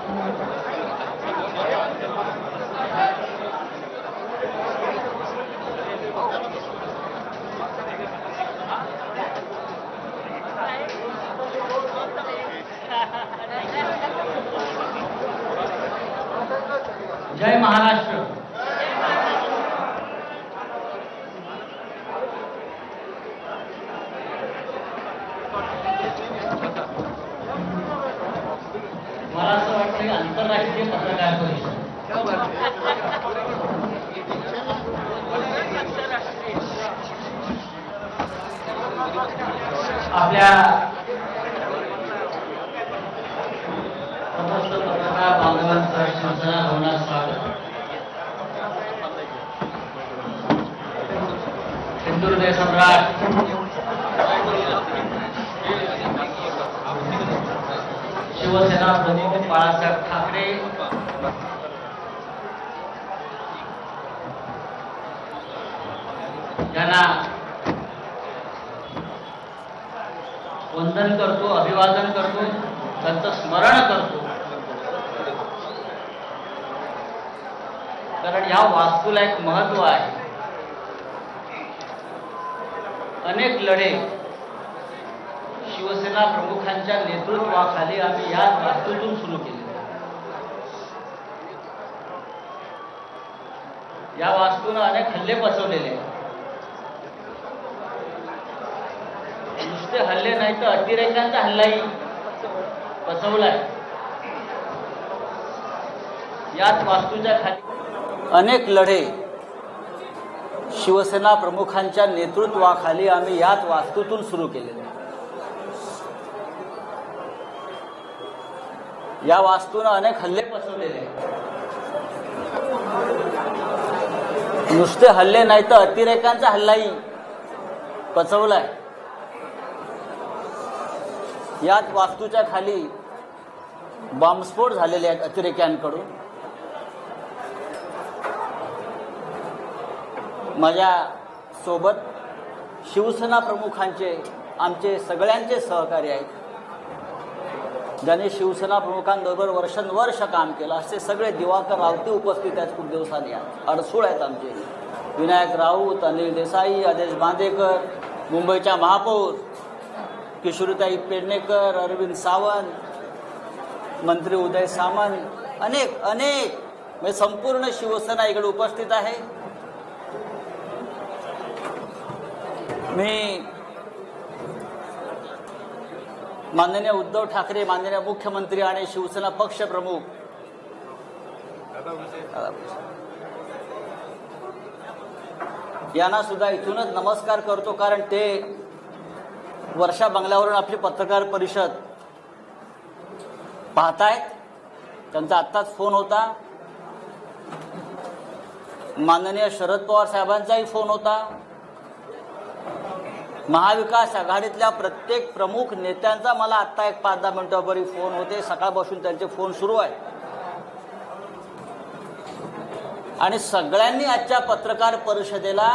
जय महाराष्ट्र। मला असं वाटतं आंतरराष्ट्रीय पत्रकार परिषद आपल्या समस्त पत्रकार बांधवांचं शिवसेना भवनात स्वागत। हिंदू हृदय सम्राट शिवसेना प्रमुख बाळासाहेब ठाकरे यांना वंदन करतो, अभिवादन करतो, त्यांचं स्मरण करतो। कारण या वास्तूला एक महत्व आहे। अनेक लढे शिवसेना प्रमुखांच्या नेतृत्वाखाली आम्ही याच वास्तूतून सुरू केले। या वास्तूने अनेक हल्ले बसवलेले आहेत। नुसते हल्ले नाही तर अतिरेक्यांचा हल्लाही बसवलाय। याच वास्तूच्या खाली अनेक लढे शिवसेना प्रमुखांच्या नेतृत्वाखाली आम्ही याच वास्तूतून सुरू केले। या वास्तूने अनेक हल्ले बसवलेले आहेत। नुसते हल्ले नाही तर अतिरेक्यांचा हल्लाही बसवलाय। याच वास्तूच्या खाली बॉम्बस्फोट झालेले आहेत अतिरेक्यांकडून। माझ्या सोबत शिवसेना प्रमुखांचे आमचे सगळ्यांचे सहकारी आहेत, ज्यांनी शिवसेना प्रमुखांबरोबर वर्षानुवर्ष काम केलं। असे सगळे दिवाकर रावते उपस्थित आहेत। खूप दिवसांनी अडसूळ आहेत आमचे विनायक राऊत, अनिल देसाई, आदेश बांदेकर, मुंबईच्या महापौर किशोरीताई पेडणेकर, अरविंद सावंत, मंत्री उदय सामंत, अनेक म्हणजे संपूर्ण शिवसेना इकडे उपस्थित आहे। मी माननीय उद्धव ठाकरे, माननीय मुख्यमंत्री आणि शिवसेना पक्ष प्रमुख यांना सुद्धा इथूनच नमस्कार करतो। कारण ते वर्षा बंगल्यावरून आपली पत्रकार परिषद पाहतायत। त्यांचा आत्ताच फोन होता, माननीय शरद पवार साहेबांचाही फोन होता, महाविकास आघाडीतल्या प्रत्येक प्रमुख नेत्यांचा मला आत्ता एक 5-10 मिनिटांपूर्वी फोन होते। सकाळपासून त्यांचे फोन सुरू आहेत आणि सगळ्यांनी आजच्या पत्रकार परिषदेला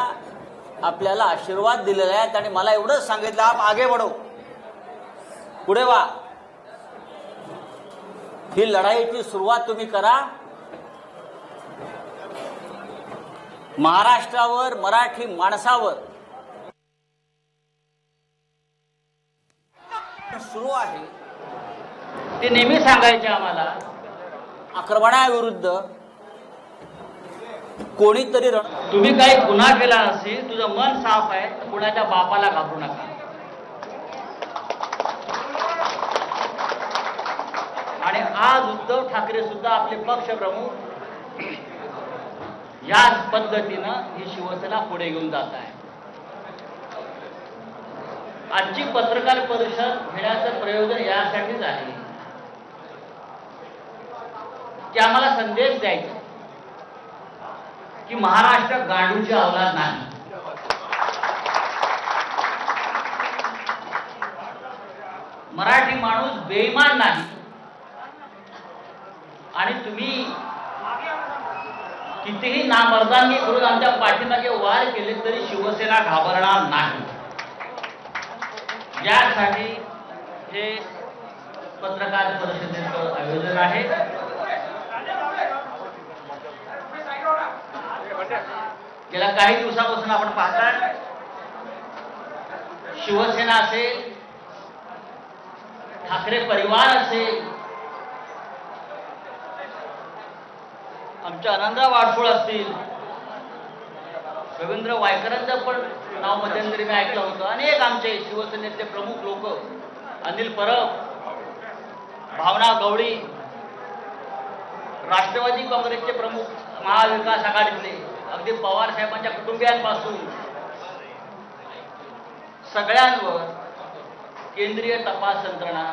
आपल्याला आशीर्वाद दिलेला आहे। आणि मला एवढंच सांगितलं, आप आगे बढ़ो, पुढे वा, ही लढाईची सुरुवात तुम्ही करा। महाराष्ट्रावर, मराठी माणसावर सुरू आहे ते नेहमी सांगायचे आम्हाला। आक्रमणाविरुद्ध कोणीतरी तुम्ही काही गुन्हा केला असेल, तुझं मन साफ आहे, कुणाच्या बापाला घाबरू नका। आणि आज उद्धव ठाकरे सुद्धा आपले पक्ष प्रमुख याच पद्धतीनं ही शिवसेना पुढे घेऊन जात आहे। आजची पत्रकार परिषद घेण्याचं प्रयोजन यासाठीच आहे की आम्हाला संदेश द्यायचा की महाराष्ट्र गांडूची अवलाद नाही। मराठी माणूस बेईमान नाही। आणि तुम्ही कितीही नामर्दांगी करून आमच्या पाठीमागे वार केले तरी शिवसेना घाबरणार नाही। यासाठी हे पत्रकार परिषदेचं आयोजन आहे। गेल्या काही दिवसापासून आपण पाहता शिवसेना असेल, ठाकरे परिवार असेल, आमच्या आनंदराव वाडफोळ असतील, रवींद्र वायकरांचं पण नाव मध्यंतरी मी ऐकलं होतं, अनेक आमचे शिवसेनेतले प्रमुख लोक, अनिल परब, भावना गवळी, राष्ट्रवादी काँग्रेसचे प्रमुख, महाविकास आघाडीतले, अगदी पवार साहेबांच्या कुटुंबियांपासून सगळ्यांवर केंद्रीय तपास यंत्रणा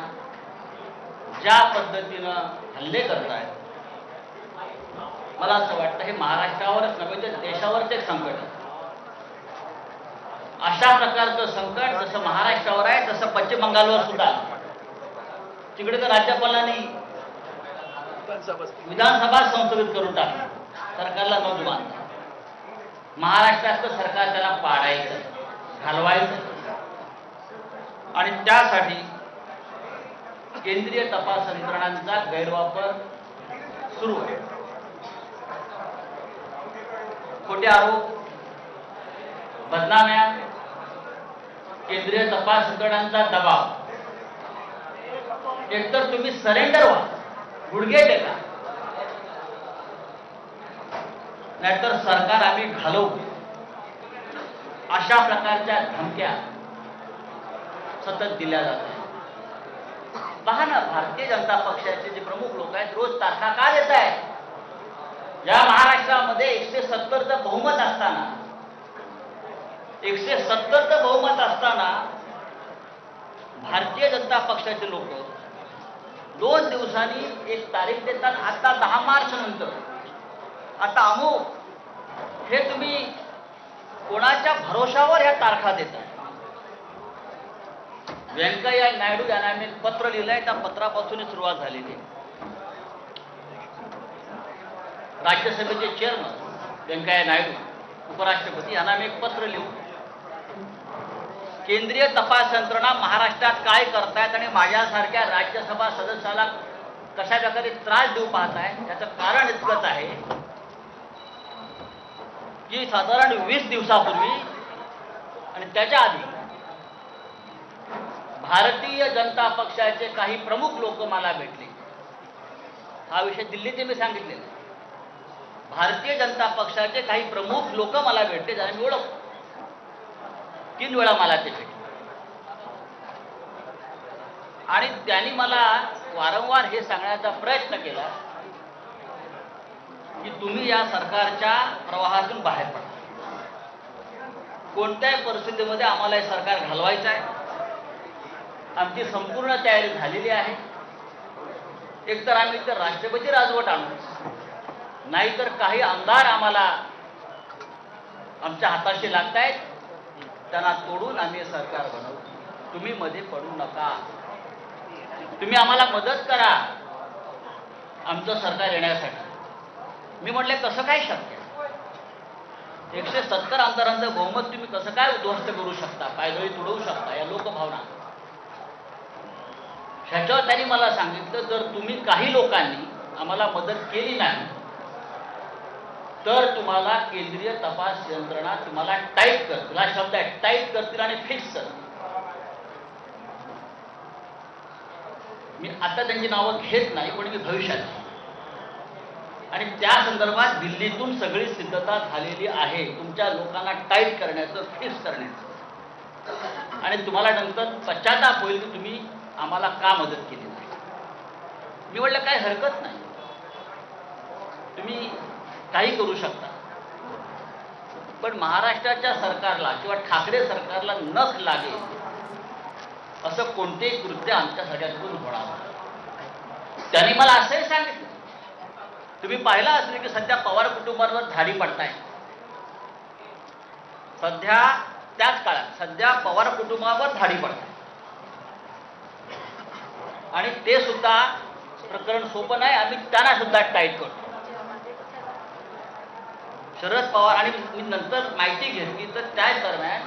ज्या पद्धतीनं हल्ले करत आहेत, मला असं वाटतं हे महाराष्ट्रावरच नव्हे तर देशावरच एक संकट आहे. अशा प्रकारचं संकट जसं महाराष्ट्रावर आहे तसं पश्चिम बंगालवर सुद्धा. तिकडे तर राज्यपालांनी विधानसभा संस्थगित करून टाकली, सरकारला न जुमान. महाराष्ट्राचं सरकार त्याला पाडायचं, घालवायचं, आणि त्यासाठी केंद्रीय तपास यंत्रणांचा गैरवापर सुरू आहे. खोटे आरोप, बदनाम्या, केंद्रीय तपास यंत्रणांचा दबाव. एकतर तुम्ही सरेंडर व्हा, गुडघे टेका, नाहीतर सरकार आम्ही घालवू, अशा प्रकारच्या धमक्या सतत दिल्या जातात. पहा ना, भारतीय जनता पक्षाचे जे प्रमुख लोक आहेत रोज तारखा का देत आहेत? या महाराष्ट्रामध्ये 170चं बहुमत असताना, 170चं बहुमत असताना भारतीय जनता पक्षाचे लोक 2 दिवसांनी एक तारीख देतात. आता 10 मार्च नंतर, आता अमुक, हे तुम्ही कोणाच्या भरोशावर ह्या तारखा देतात? व्यंकय्या नायडू यांना मी पत्र लिहिलंय, त्या पत्रापासून सुरुवात झालेली आहे. राज्यसभेचे चेअरमन व्यंकय्या नायडू, उपराष्ट्रपती यांना मी एक पत्र लिहू, केंद्रीय तपास यंत्रणा महाराष्ट्रात काय करतायत आणि माझ्यासारख्या राज्यसभा सदस्याला कशा प्रकारे त्रास देऊ पाहताय, त्याचं कारण इतकंच आहे की साधारण 20 दिवसापूर्वी आणि त्याच्या आधी भारतीय जनता पक्षाचे काही प्रमुख लोक मला भेटले. हा विषय दिल्लीचे मी सांगितलेला. भारतीय जनता पक्षाचे काही प्रमुख लोक मला भेटले, ज्यांना मी ओळखतो. 3 वेळा मला ते भेटले आणि त्यांनी मला वारंवार हे सांगण्याचा प्रयत्न केला की तुम्ही या सरकारच्या प्रवाहातून बाहेर पडा. कोणत्याही परिस्थितीमध्ये आम्हाला हे सरकार घालवायचं आहे. आमची संपूर्ण तयारी झालेली आहे. एकतर आम्ही इतर राष्ट्रपती राजवट आणू, नाहीतर काही आमदार आम्हाला आमच्या हाताशी लागतायत, त्यांना तोडून आम्ही सरकार बनवू. तुम्ही मध्ये पडू नका, तुम्ही आम्हाला मदत करा आमचं सरकार येण्यासाठी. मी म्हटले कसं काय शक्य? 170 आमदारांचं बहुमत तुम्ही कसं काय उद्ध्वस्त करू शकता, पायदळी तुडवू शकता? या लोकभावना. ह्याच्यावर त्यांनी मला सांगितलं, जर तुम्ही काही लोकांनी आम्हाला मदत केली नाही तर तुम्हाला केंद्रीय तपास यंत्रणा तुम्हाला टाईट करतील. हा शब्द आहे, टाईट करतील आणि फिक्स करतील. मी आता त्यांची नावं घेत नाही, पण मी भविष्यात. आणि त्या संदर्भात दिल्लीतून सगळी सिद्धता झालेली आहे तुमच्या लोकांना टाईट करण्याचं, फिक्स करण्याचं. आणि तुम्हाला नंतर पश्चाताप होईल की तुम्ही आम्हाला का मदत केली नाही. मी म्हटलं काय हरकत नाही, तुम्ही काही करू शकता, पण महाराष्ट्राच्या सरकारला किंवा ठाकरे सरकारला नख लागेल असं कोणतेही कृत्य आमच्या सगळ्यांकडून होणार नाही. त्यांनी मला असंही सांगितलं, तुम्ही पाहिलं असेल की सध्या पवार कुटुंबावर धाडी पडताय. सध्या त्याच काळात सध्या पवार कुटुंबावर धाडी पडताय आणि ते सुद्धा प्रकरण सोपं नाही. आम्ही त्यांना सुद्धा टाईट करतो. शरद पवार, आणि मी नंतर माहिती घेतली तर त्याच दरम्यान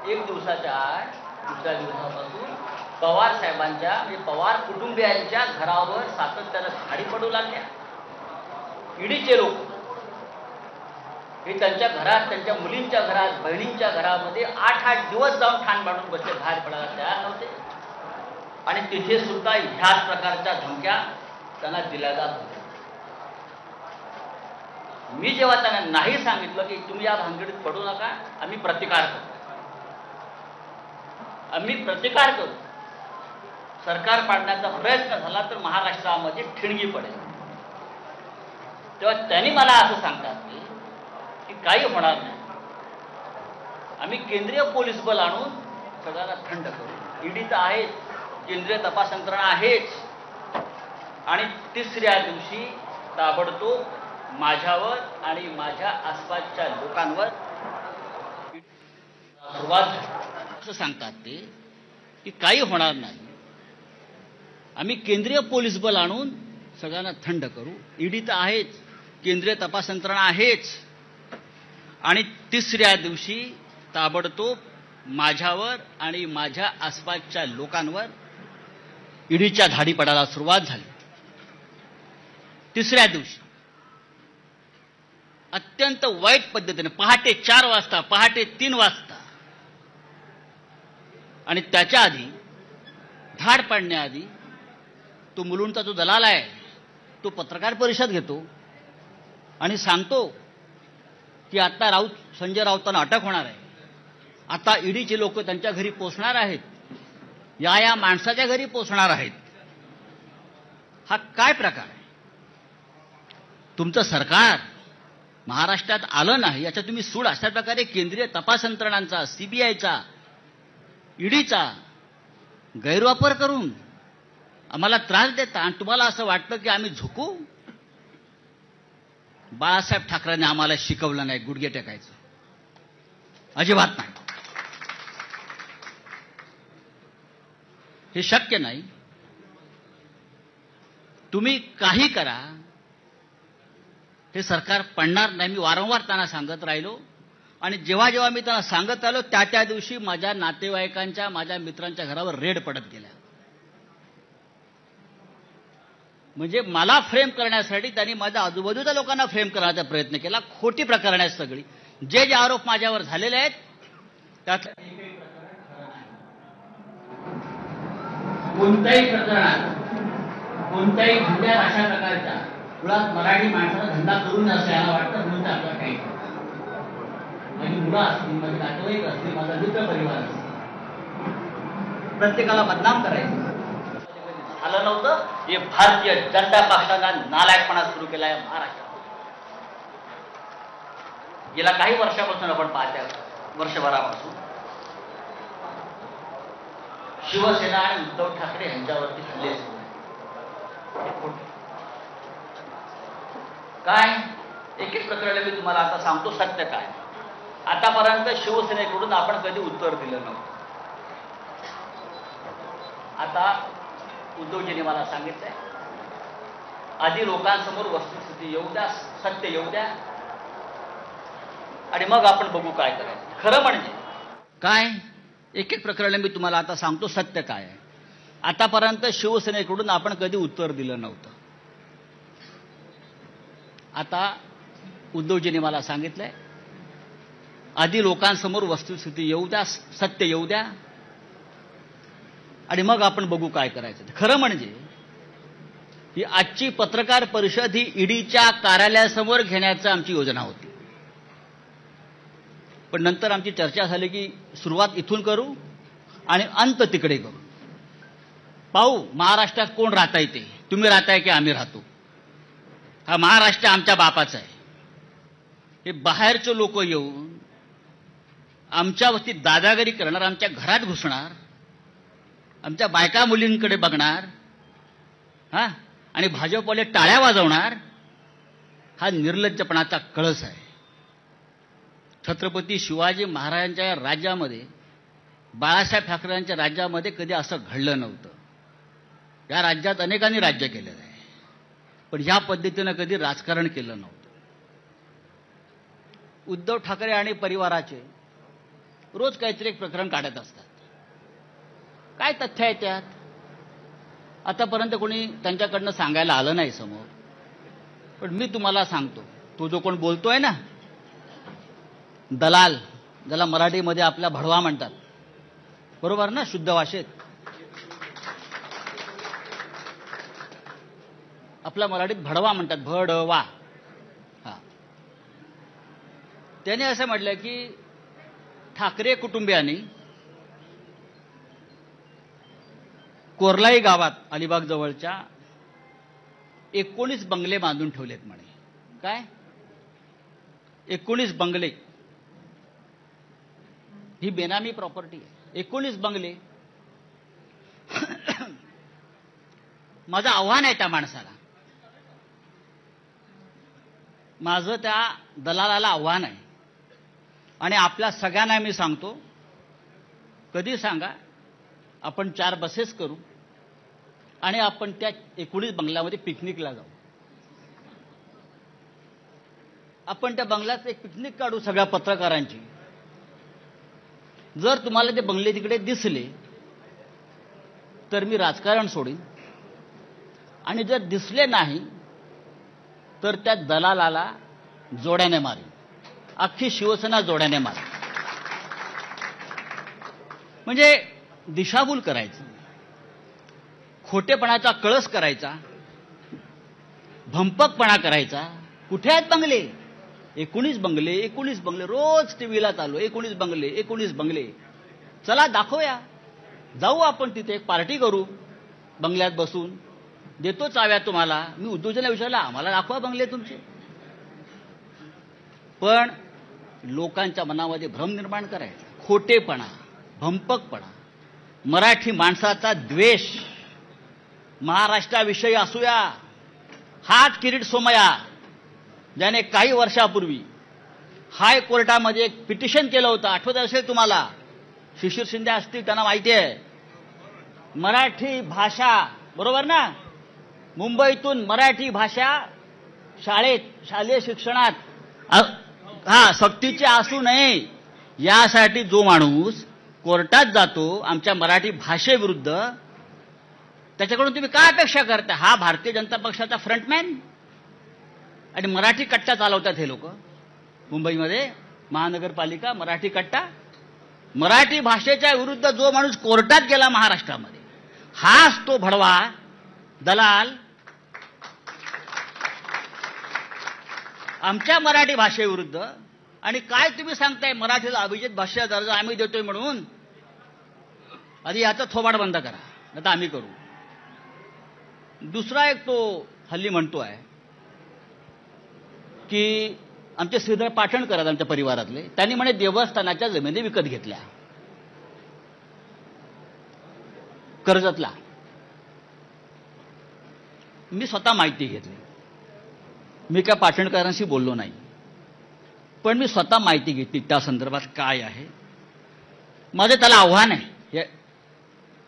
1 दिवसाच्या आत, दुसऱ्या दिवसापासून पवार साहेबांच्या म्हणजे पवार कुटुंबियांच्या घरावर सातत्यानं धाडी पडू लागल्या. ईडीचे लोक हे त्यांच्या घरात, त्यांच्या मुलींच्या घरात, बहिणींच्या घरामध्ये 8-8 दिवस जाऊन ठाण बांधून बसले, बाहेर पडायला तयार नव्हते. आणि तिथे सुद्धा ह्याच प्रकारच्या धमक्या त्यांना दिल्या जात होत्या. मी जेव्हा त्यांना नाही सांगितलं की तुम्ही या भानगडीत पडू नका, आम्ही प्रतिकार करू, सरकार पाडण्याचा प्रयत्न झाला तर महाराष्ट्रामध्ये ठिणगी पडेल, तेव्हा त्यांनी मला असं सांगतात की काही होणार नाही, आम्ही केंद्रीय पोलीस बल आणून सगळ्यांना थंड करू, ईडी तर आहेच, केंद्रीय तपास यंत्रणा आहेच. आणि तिसऱ्या दिवशी ताबडतोब माझ्यावर आणि माझ्या आसपासच्या लोकांवर सुरुवात झाली. असं सांगतात ते की काही होणार नाही, आम्ही केंद्रीय पोलीस बल आणून सगळ्यांना थंड करू, ईडी तर आहेच, केंद्रीय तपास यंत्रणा आहेच. आणि तिसऱ्या दिवशी ताबडतोब माझ्यावर आणि माझ्या आसपासच्या लोकांवर ईडीच्या धाडी पडायला सुरुवात झाली. तिसऱ्या दिवशी अत्यंत वाईट पद्धतीने पहाटे 4 वाजता, पहाटे 3 वाजता आणि त्याच्या आधी धाड पाडण्याआधी तो मुलुंडचा जो दलाल आहे तो पत्रकार परिषद घेतो आणि सांगतो की आता संजय राऊतांना अटक होणार आहे, आता ईडीचे लोक त्यांच्या घरी पोहोचणार आहेत, या माणसाच्या घरी पोहोचणार आहेत. हा काय प्रकार आहे? तुमचं सरकार महाराष्ट्रात आलं नाही याचा तुम्ही सूड अशा प्रकारे केंद्रीय तपास यंत्रणांचा, सीबीआयचा, ईडीचा गैरवापर करून आम्हाला त्रास देता आणि तुम्हाला असं वाटतं की आम्ही झुकू? बाळासाहेब ठाकरेंनी आम्हाला शिकवलं नाही गुडघे टेकायचं, अजिबात नाही. हे शक्य नाही. तुम्ही काही करा, हे सरकार पडणार नाही. मी वारंवार त्यांना सांगत राहिलो आणि जेव्हा जेव्हा मी त्यांना सांगत आलो त्या दिवशी माझ्या नातेवाईकांच्या, माझ्या मित्रांच्या घरावर रेड पडत गेल्या. म्हणजे मला फ्रेम करण्यासाठी त्यांनी माझ्या आजूबाजूच्या लोकांना फ्रेम करण्याचा प्रयत्न केला. खोटी प्रकरण आहेत सगळी. जे जे आरोप माझ्यावर झालेले आहेत त्यात कोणत्याही प्रकरणात, कोणत्याही धंद्यात अशा प्रकारच्या मुळात मराठी माणसाला धंदा करून असं याला वाटतं म्हणून आपलं काही माझी मुलं असतील, माझे नातेवाईक असतील, माझा मित्र परिवार असतील, प्रत्येकाला बदनाम करायचं झालं नव्हतं. हे भारतीय जनता पक्षानं नालायकपणा सुरू केला आहे महाराष्ट्रात. गेल्या काही वर्षापासून आपण पाहत्या, वर्षभरापासून शिवसेना आणि उद्धव ठाकरे यांच्यावरती हल्ले सुरू आहेत. काय एक एक प्रकरण मी तुम्हाला आता सांगतो सत्य काय. आतापर्यंत शिवसेनेकडून आपण कधी उत्तर दिलं नव्हतं. आता उद्धवजींनी मला सांगितलंय आधी लोकांसमोर वस्तुस्थिती येऊ द्या, सत्य येऊ द्या आणि मग आपण बघू काय करायचं. खरं म्हणजे काय एक एक प्रकरण मी तुम्हाला आता सांगतो सत्य काय आहे. आतापर्यंत शिवसेनेकडून आपण कधी उत्तर दिलं नव्हतं. आता उद्धवजींनी मला सांगितलंय आधी लोकांसमोर वस्तुस्थिती येऊ द्या, सत्य येऊ द्या आणि मग आपण बघू काय करायचं. खरं म्हणजे ही आजची पत्रकार परिषद ही ईडीच्या कार्यालयासमोर घेण्याची आमची योजना होती. पण नंतर आमची चर्चा झाली की सुरुवात इथून करू आणि अंत तिकडे करू. पाहू महाराष्ट्रात कोण राहताय ते, तुम्ही राहताय की आम्ही राहतो. हा महाराष्ट्र आमच्या बापाचा आहे. हे बाहेरचे लोक येऊन आमच्यावरती दादागिरी करणार, आमच्या घरात घुसणार, आमच्या बायका मुलींकडे बघणार आणि भाजपवाले टाळ्या वाजवणार. हा निर्लज्जपणाचा कळस आहे. छत्रपती शिवाजी महाराजांच्या राज्यामध्ये, बाळासाहेब ठाकरेंच्या राज्यामध्ये कधी असं घडलं नव्हतं. या राज्यात अनेकांनी राज्य केलेलं आहे पण ह्या पद्धतीनं कधी राजकारण केलं नव्हतं. उद्धव ठाकरे आणि परिवाराचे रोज काहीतरी एक प्रकरण काढत असतात. काय तथ्य आहे त्यात? आतापर्यंत कोणी त्यांच्याकडनं सांगायला आलं नाही समोर. पण मी तुम्हाला सांगतो, तो जो कोण बोलतोय ना दलाल, ज्याला मराठीमध्ये आपल्या भडवा म्हणतात, बरोबर ना, शुद्ध भाषेत आपल्या मराठीत भडवा म्हणतात, भडवा. हा, त्याने असं म्हटलं की ठाकरे कुटुंबियांनी कोरलाई गावात अलिबाग जवळच्या 19 बंगले बांधून ठेवलेत म्हणे. काय 19 बंगले? ही बेनामी प्रॉपर्टी आहे. 19 बंगले. माझं आव्हान आहे त्या माणसाला, माझं त्या दलालाला आव्हान आहे आणि आपल्या सगळ्यांना मी सांगतो, कधी सांगा आपण 4 बसेस करू आणि आपण त्या 19 बंगल्यामध्ये पिकनिकला जाऊ. आपण त्या बंगल्यात एक पिकनिक काढू सगळ्या पत्रकारांची. जर तुम्हाला ते बंगले तिकडे दिसले तर मी राजकारण सोडीन आणि जर दिसले नाही तर त्या दलालाला जोड्याने मारीन. अख्खी शिवसेना जोड्याने मारीन. म्हणजे दिशाभूल करायचं, खोटेपणाचा कळस करायचा, भंपकपणा करायचा. कुठे आहेत बंगले? 19 बंगले, 19 बंगले. रोज टीव्हीला चालू 19 बंगले, 19 बंगले. चला दाखवूया, जाऊ आपण तिथे एक पार्टी करू, बंगल्यात बसून देतो चाव्या तुम्हाला. मी उद्योजकांना विचारलं, आम्हाला दाखवा बंगले तुमचे. पण लोकांच्या मनामध्ये भ्रम निर्माण करायचा, खोटेपणा, भंपकपणा, मराठी माणसाचा द्वेष, महाराष्ट्राविषयी असूया. हाच किरीट सोमय्या ज्याने काही वर्षापूर्वी हायकोर्टामध्ये एक पिटिशन केलं होतं, आठवत असेल तुम्हाला, शिशिर शिंदे असतील, त्यांना माहिती आहे. मराठी भाषा, बरोबर ना, मुंबईतून मराठी भाषा शाळेत, शालेय शिक्षणात सक्तीची असू नये यासाठी जो माणूस कोर्टात जातो आमच्या मराठी भाषेविरुद्ध, त्याच्याकडून तुम्ही काय अपेक्षा करता? हा भारतीय जनता पक्षाचा फ्रंटमॅन आणि मराठी कट्टा चालवतात हे लोक मुंबईमध्ये. महानगरपालिका मराठी कट्टा. मराठी भाषेच्या विरुद्ध जो माणूस कोर्टात गेला महाराष्ट्रामध्ये, हाच तो भडवा, दलाल आमच्या मराठी भाषेविरुद्ध. आणि काय तुम्ही सांगताय मराठीला अभिजात भाषा दर्जा आम्ही देतोय म्हणून? आधी याचा थोबाड बंद करा, आता आम्ही करू. दुसरा एक तो हल्ली म्हणतोय की आमचे श्रीधर पाटणकर आहेत आमच्या परिवारातले, त्यांनी म्हणे देवस्थानाच्या जमिनी विकत घेतल्या कर्जतला. मी स्वतः माहिती घेतली, मी काय पाटणकरांशी बोललो नाही, पण मी स्वतः माहिती घेतली त्या संदर्भात काय आहे. माझं त्याला आव्हान आहे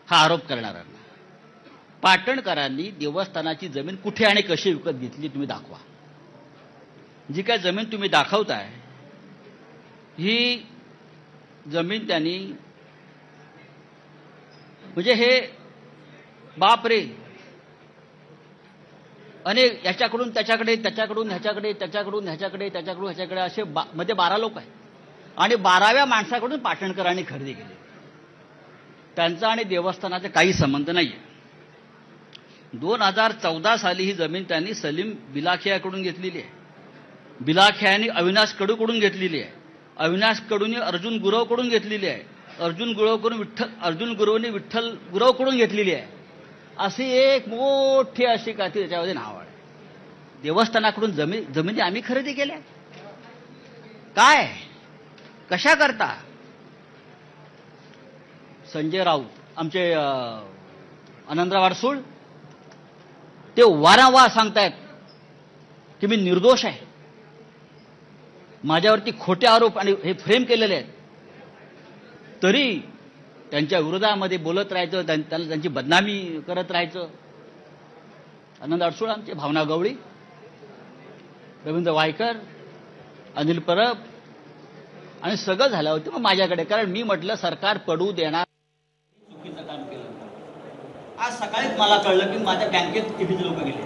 हा आरोप करणाऱ्यांना. पाटणकरांनी देवस्थानाची जमीन कुठे आणि कशी विकत घेतली तुम्ही दाखवा. जी काय जमीन तुम्ही दाखवताय ही जमीन त्यांनी, म्हणजे हे बापरे, अनेक याच्याकडून त्याच्याकडे, त्याच्याकडून ह्याच्याकडे, त्याच्याकडून ह्याच्याकडे, त्याच्याकडून ह्याच्याकडे असे मध्ये 12 लोक आहेत आणि 12व्या माणसाकडून पाटणकरांनी खरेदी केली. त्यांचा आणि देवस्थानाचा काही संबंध नाहीये. 2014 साली ही जमीन त्यांनी सलीम बिलाखियाकडून घेतलेली आहे. बिलाखियानी अविनाश कडूकडून घेतलेली आहे. अविनाश कडूंनी अर्जुन गुरवकडून घेतलेली आहे. अर्जुन गुरवनी विठ्ठल गुरवकडून घेतलेली आहे. अशी एक मोठी अशी काठी त्याच्यामध्ये नाव आहे. देवस्थानाकडून जमिनी आम्ही खरेदी केल्या. काय कशा करता? संजय राऊत आमचे आनंदराव अडसूळ ते वारंवार सांगतायत की मी निर्दोष आहे, माझ्यावरती खोटे आरोप आणि हे फ्रेम केलेले आहेत, तरी त्यांच्या विरोधामध्ये बोलत राहायचं, त्यांची बदनामी करत राहायचं. आनंद अडसूळ आमचे, भावना गवळी, रवींद्र वायकर, अनिल परब आणि सगळं झालं होतं मग माझ्याकडे. कारण मी म्हटलं सरकार पडू देणार, चुकीचं काम केलं. आज सकाळीच मला कळलं की माझ्या बँकेत किती लोक गेले.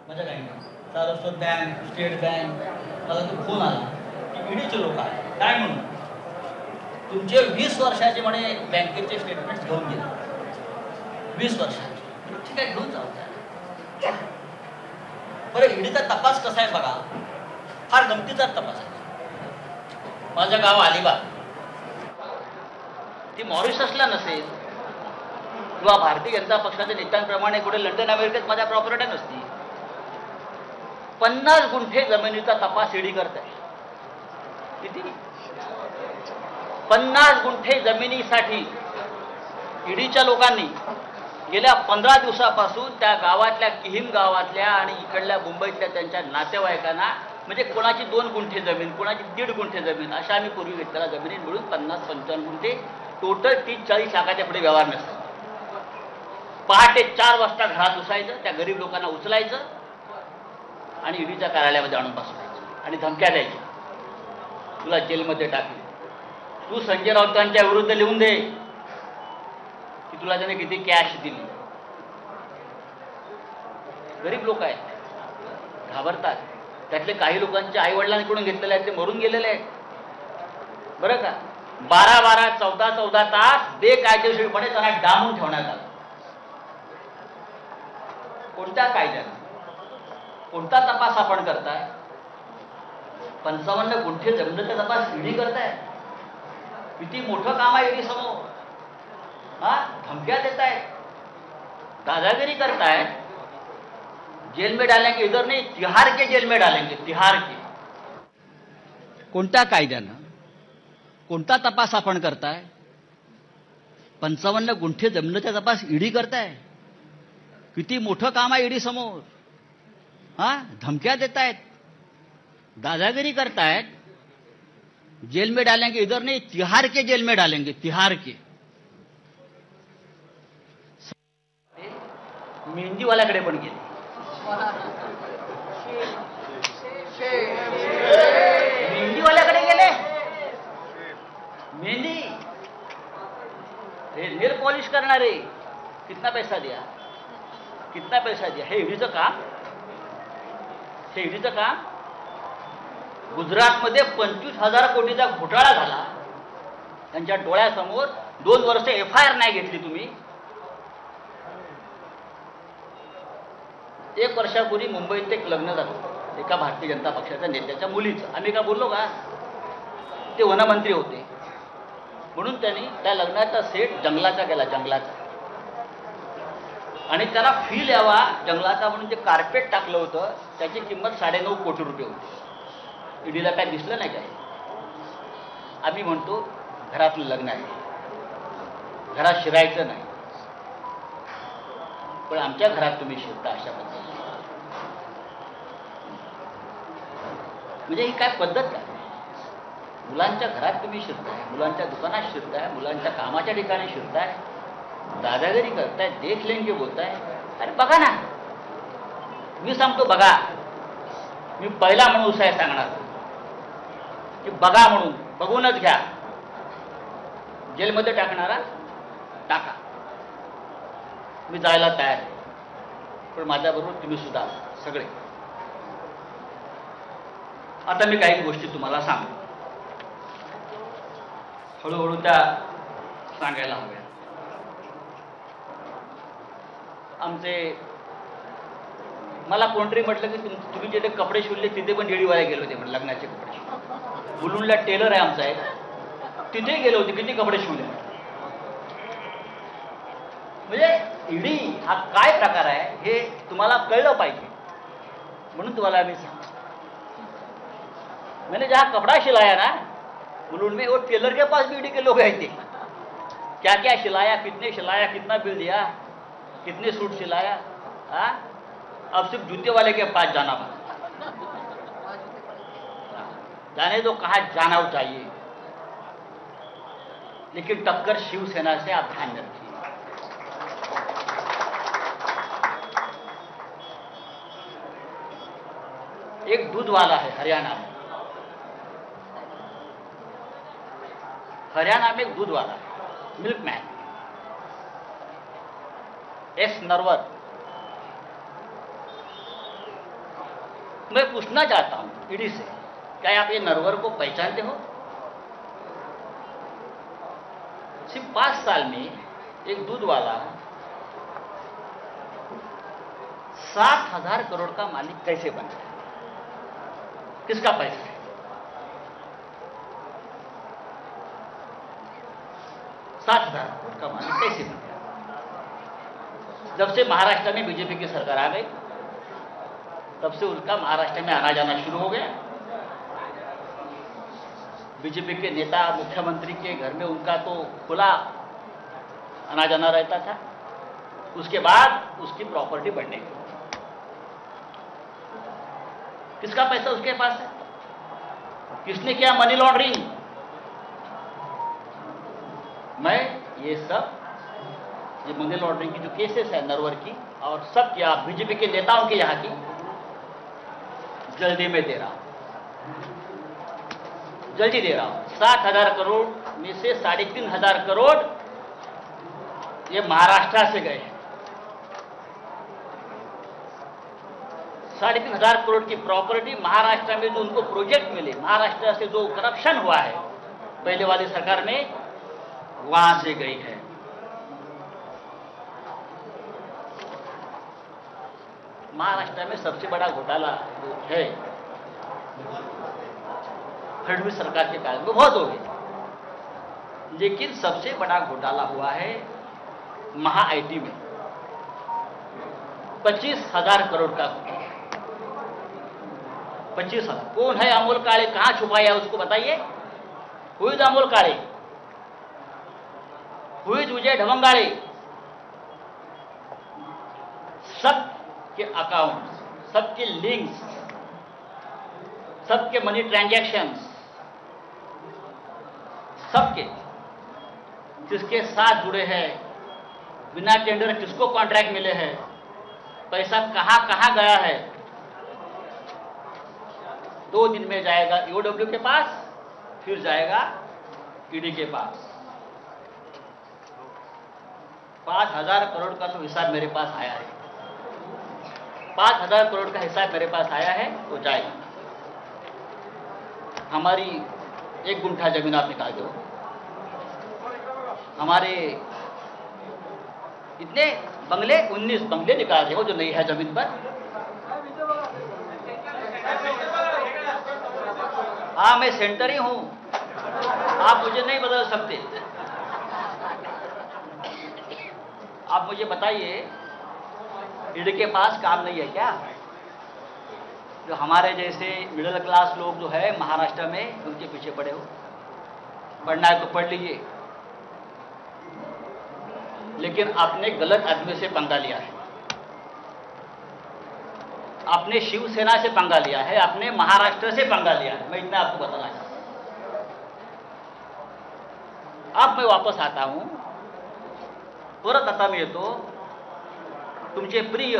माझ्या बँकेत सारस्वत बँक, स्टेट बँक, मला तो फोन आला की ईडीचे लोक आले. काय म्हणून? तुमचे 20 वर्षाचे म्हणे बँकेचे स्टेटमेंट घेऊन गेले. 20 वर्षाचे. ठीक आहे, घेऊन जाऊ द्या. बरं, ईडीचा तपास कसा आहे बघा, फार गमतीचा तपास आहे. माझं गाव अलिबाग, ती मॉरिशसला नसेल किंवा भारतीय जनता पक्षाच्या नेत्यांप्रमाणे कुठे लंडन अमेरिकेत माझ्या प्रॉपर्टी नसती. 50 गुंठे जमिनीचा तपास ईडी करत आहे. किती? 50 गुंठे जमिनीसाठी ईडीच्या लोकांनी गेल्या 15 दिवसापासून त्या गावातल्या किहीम गावातल्या आणि इकडल्या मुंबईतल्या त्यांच्या नातेवाईकांना, म्हणजे कोणाची 2 गुंठे जमीन, कोणाची 1.5 गुंठे जमीन, अशा आम्ही पूर्वी घेतलेल्या जमिनी मिळून 50-55 गुंठे, टोटल 30-40 लाखाच्या पुढे व्यवहार नसतात. पहाटे 4 वाजता घरात घुसायचं, त्या गरीब लोकांना उचलायचं आणि ईडीच्या कार्यालयामध्ये आणून बसवायचं आणि धमक्या द्यायच्या, तुला जेलमध्ये टाकली, तू संजय राऊतांच्या विरुद्ध लिहून दे की तुला त्याने किती कॅश दिली. गरीब लोक आहेत, घाबरतात. त्यातले काही लोकांच्या आई वडिलांकडून घेतलेले आहेत, ते मरून गेलेले आहेत. बरं का? 12-12, 14-14 तास बेकायदेशीरपणे त्यांना डांबून ठेवण्यात आलं. कोणत्या कायद्यानं? कोणता तपास आपण करताय? 55 गुंठे जमिनीचा तपास ईडी करताय. किती मोठं काम आहे ईडी समोर. धमक्या देत आहेत, दादागिरी करतायत. जेल में डालेंगे, इधर नहीं तिहार के जेल में डालेंगे, तिहार के. कोणत्या कायद्यानं? कोणता तपास आपण करताय? 55 गुंठे जमिनीचा तपास ईडी करताय. किती मोठं काम आहे ईडी समोर. धमक्या देत आहेत, दादागिरी करतायत. जेल में डालेंगे, इधर नहीं तिहार के जेल में डालेंगे, तिहार के. मेहंदीवाल्याकडे पण गेले. मेहंदीवाल्याकडे गेले. मेहंदी नेल पॉलिश करणारे, कितना पैसा दिया, कितना पैसा दिया. हे ईडीचं काम. हे ईडीचं काम. गुजरातमध्ये 25,000 कोटीचा घोटाळा झाला त्यांच्या डोळ्यासमोर. 2 वर्ष FIR नाही घेतली तुम्ही. 1 वर्षापूर्वी मुंबईत एक लग्न झालं एका भारतीय जनता पक्षाच्या नेत्याच्या मुलीचं. आम्ही का बोललो का? ते वनमंत्री होते म्हणून त्यांनी त्या लग्नाचा सेट जंगलाचा केला, जंगलाचा. आणि त्याला फील यावा जंगलाचा म्हणून जे कार्पेट टाकलं होतं त्याची किंमत 9.5 कोटी रुपये होती. ईडीला काय दिसलं नाही काय? आम्ही म्हणतो घरातलं लग्न आहे, घरात शिरायचं नाही, पण आमच्या घरात तुम्ही शिरता अशा पद्धतीने. म्हणजे ही काय पद्धत काय? मुलांच्या घरात तुम्ही शिरताय, मुलांच्या दुकानात शिरताय, मुलांच्या कामाच्या ठिकाणी शिरताय, दादागिरी करताय, देख लेंगे बोलताय. अरे बघा ना, मी सांगतो बघा. मी पहिला माणूस आहे सांगणार की बघा म्हणून, बघूनच घ्या. जेलमध्ये टाकणारा टाका, मी जायला तयार आहे, पण माझ्याबरोबर तुम्ही सुद्धा सगळे. आता मी काही गोष्टी तुम्हाला सांगतो, हळूहळू त्या सांगायला हव्या. मला कोणतरी म्हटलं की तुम्ही जिथे कपडे शिवले तिथे पण जेडीवाले गेले होते, म्हणजे लग्नाचे कपडे. मुलुंडला टेलर आहे आमचा एक, तिथे गेले होते, किती कपडे शिवले. म्हणजे ईडी हा काय प्रकार आहे हे तुम्हाला कळलं पाहिजे, म्हणून तुम्हाला आम्ही सांगतो. मैंने जहाँ कपड़ा सिलाया ना मुलुंड में, वो टेलर के पास भी ईडी के लोग आए थे. क्या क्या सिलाया, कितना बिल दिया, कितने सूट सिलाया. अब सिर्फ जूते वाले के पास जाना पड़ा. जाने दो, कहाँ जाना चाहिए, लेकिन टक्कर शिवसेना से आप ध्यान रखिए. एक दूध वाला है हरियाणा में, हरियाणा में एक दूध वाला है, मिल्कमैन, एस नरवर. मैं पूछना चाहता हूं ईडी से क्या आप ये नरवर को पहचानते हो? सिर्फ 5 साल में एक दूध वाला 7,000 करोड़ का मालिक कैसे बन गया? किसका पैसा है? 7,000 करोड़ का मालिक कैसे बन गया? जब से महाराष्ट्र में बीजेपी की सरकार आ गई तब से उनका महाराष्ट्र में आना जाना शुरू हो गया। बीजेपी के नेता मुख्यमंत्री के घर में उनका तो खुला आना जाना रहता था। उसके बाद उसकी प्रॉपर्टी बढ़ने लगी। किसका पैसा उसके पास है? किसने किया मनी लॉन्ड्रिंग? मैं ये मनी लॉन्ड्रिंग की जो केसेस है नरवर की और सब क्या बीजेपी के नेताओं के यहाँ की जल्दी में दे रहा हूं, जल्दी दे रहा हूं। 7,000 करोड़ में से 3,500 करोड़ ये महाराष्ट्र से गए हैं। 3,500 करोड़ की प्रॉपर्टी महाराष्ट्र में जो उनको प्रोजेक्ट मिले, महाराष्ट्र से जो करप्शन हुआ है पहले वाली सरकार में, वहां से गई है। महाराष्ट्र में सबसे बड़ा घोटाला जो है फडणवीस सरकार के काल में बहुत हो गए, लेकिन सबसे बड़ा घोटाला हुआ है महा आईटी में 25,000 करोड़ का। 25,000। कौन है अमोल काळे? कहां छुपाया उसको बताइए। Who is Amol Kale? Who is Vijay Dhawangale? सबके अकाउंट्स, सबके लिंक्स, सबके मनी ट्रांजैक्शंस, सबके जिसके साथ जुड़े हैं, बिना टेंडर किसको कॉन्ट्रैक्ट मिले हैं, पैसा कहां कहां गया है। 2 दिन में जाएगा ईओडब्ल्यू के पास, फिर जाएगा ईडी के पास। 5,000 करोड़ का तो हिसाब मेरे पास आया है। 5,000 करोड़ का हिसाब मेरे पास आया है तो जाएगा। हमारी 1 गुंठा जमीन आप निकाल दो, हमारे इतने बंगले 19 बंगले निकाल रहे हो जो नहीं है जमीन पर। हाँ, मैं सेंटर ही हूं, आप मुझे नहीं बदल सकते। आप मुझे बताइए, ईडी के पास काम नहीं है क्या? जो हमारे जैसे मिडिल क्लास लोग जो है महाराष्ट्र में, उनके पीछे पड़े हो। पढ़ना है तो पढ़ लीजिए, लेकिन आपने गलत आदमी से पंगा लिया है। आपने शिवसेना से पंगा लिया है, आपने महाराष्ट्र से पंगा लिया है। मैं इतना आपको बताना चाहता हूं। अब मैं वापस आता हूं, परत आता मी येतो। तुमचे प्रिय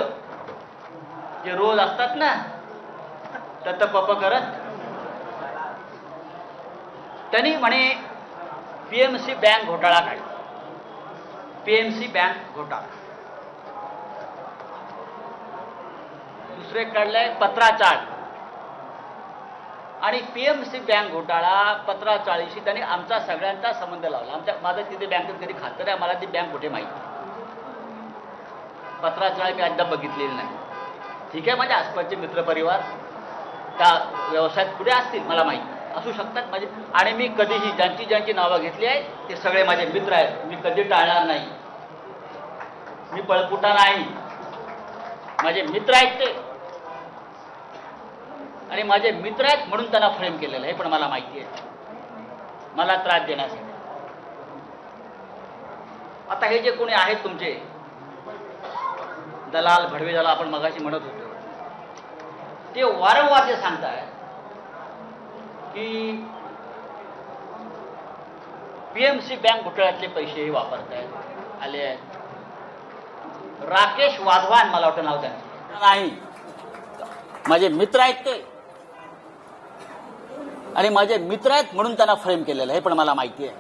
जे रोज असतात ना तत पप करत, त्यांनी म्हणे पीएमसी बँक घोटाळा काय, पीएमसी बँक घोटाळा। दुसरे काढलंय पत्राचाळ, आणि पीएमसी बँक घोटाळा पत्राचाळीशी त्यांनी आमचा सगळ्यांचा संबंध लावला। माझं तिथे बँकेत कधी खातं नाही, मला ती बँक कुठे माहिती। पत्राचाळ मी अद्याप बघितलेली नाही। ठीक आहे, माझ्या आसपासचे मित्रपरिवार त्या व्यवसायात पुढे असतील, मला माहिती असू शकतात माझे। आणि मी कधीही ज्यांची नावं घेतली आहेत ते सगळे माझे मित्र आहेत, मी कधी टाळणार नाही। मी पळपुटा नाही, माझे मित्र आहेत ते, आणि माझे मित्र आहेत म्हणून त्यांना फ्रेम केलेलं आहे, पण मला माहिती आहे मला त्रास देण्यासाठी। आता हे जे कोणी आहेत तुमचे दलाल भडवे, ज्याला आपण मगाशी म्हणत होतो, ते वारंवार ते सांगतायत की पीएमसी बँक घोटाळ्यातले पैसे वापरतायत आले आहेत। राकेश वाधवान मला वाटतं नाव त्यांचं नाही, माझे मित्र आहेत ते, आणि माझे मित्र आहेत म्हणून त्यांना फ्रेम केलेलं आहे, पण मला माहिती आहे